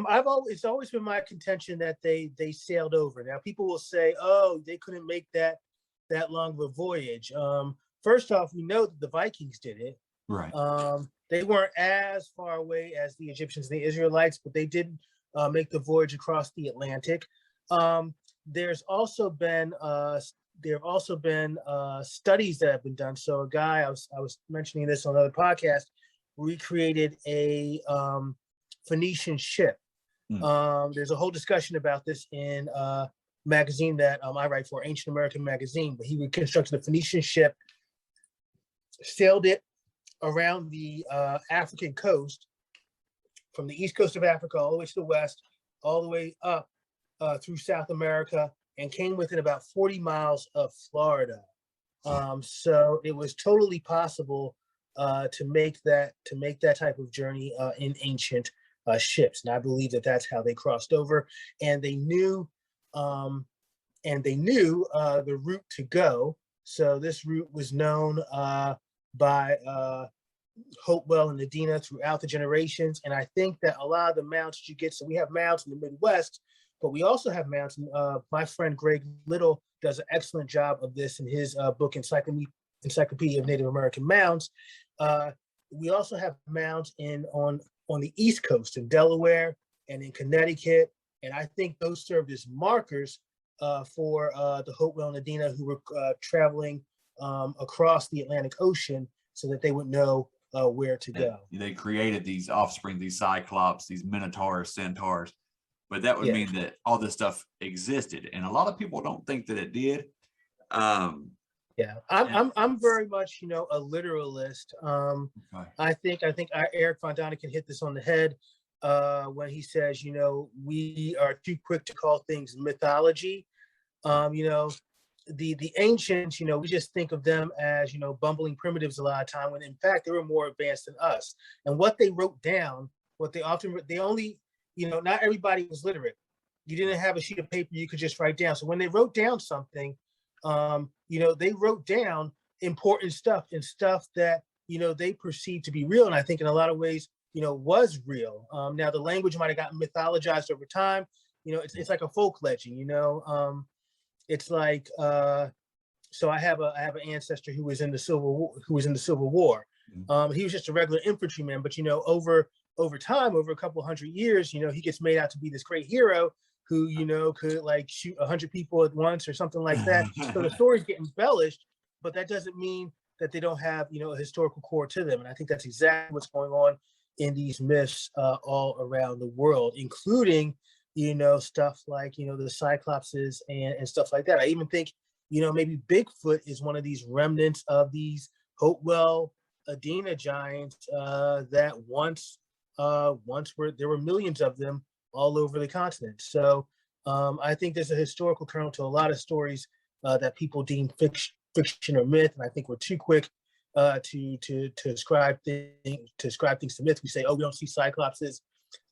It's always been my contention that they sailed over. Now people will say, oh, they couldn't make that long of a voyage. First off, we know that the Vikings did it. Right. They weren't as far away as the Egyptians and the Israelites, but they did make the voyage across the Atlantic. There's also been studies that have been done. So a guy, I was mentioning this on another podcast, recreated a Phoenician ship. There's a whole discussion about this in a magazine that I write for, Ancient American Magazine, but he reconstructed a Phoenician ship, sailed it around the African coast, from the east coast of Africa all the way to the west, all the way up through South America, and came within about 40 miles of Florida. So it was totally possible to make that type of journey in ancient ships, and I believe that that's how they crossed over. And they knew the route to go. So this route was known by Hopewell and Adina throughout the generations. And I think that a lot of the mounts you get, so we have mounts in the Midwest, but we also have mounts. My friend Greg Little does an excellent job of this in his book, Encyclopedia of Native American Mounds. We also have mounds on the East Coast in Delaware and in Connecticut. And I think those served as markers for the Hopewell and Adina who were traveling across the Atlantic Ocean, so that they would know where to go. They created these offspring, these cyclops, these minotaurs, centaurs, but that would mean that all this stuff existed, and a lot of people don't think that it did. I'm very much a literalist. Okay. I think Eric Von Daniken hit this on the head when he says we are too quick to call things mythology. The ancients, we just think of them as, bumbling primitives a lot of time, when in fact they were more advanced than us. And what they wrote down, not everybody was literate. You didn't have a sheet of paper you could just write down. So when they wrote down something, they wrote down important stuff, and stuff that, they perceived to be real. And I think in a lot of ways, was real. Now the language might've gotten mythologized over time. It's like a folk legend, It's like, so I have an ancestor who was in the Civil War. He was just a regular infantryman, but over time, over a couple hundred years, he gets made out to be this great hero who could like shoot 100 people at once or something like that. So the stories get embellished, but that doesn't mean that they don't have a historical core to them. And I think that's exactly what's going on in these myths all around the world, including stuff like, the Cyclopses and stuff like that. I even think, maybe Bigfoot is one of these remnants of these Hopewell Adina giants that once there were millions of them all over the continent. So I think there's a historical kernel to a lot of stories that people deem fiction or myth. And I think we're too quick to ascribe things to myth. We say, oh, we don't see Cyclopses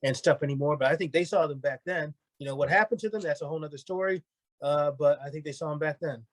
and stuff anymore, but I think they saw them back then. What happened to them, that's a whole nother story, but I think they saw them back then.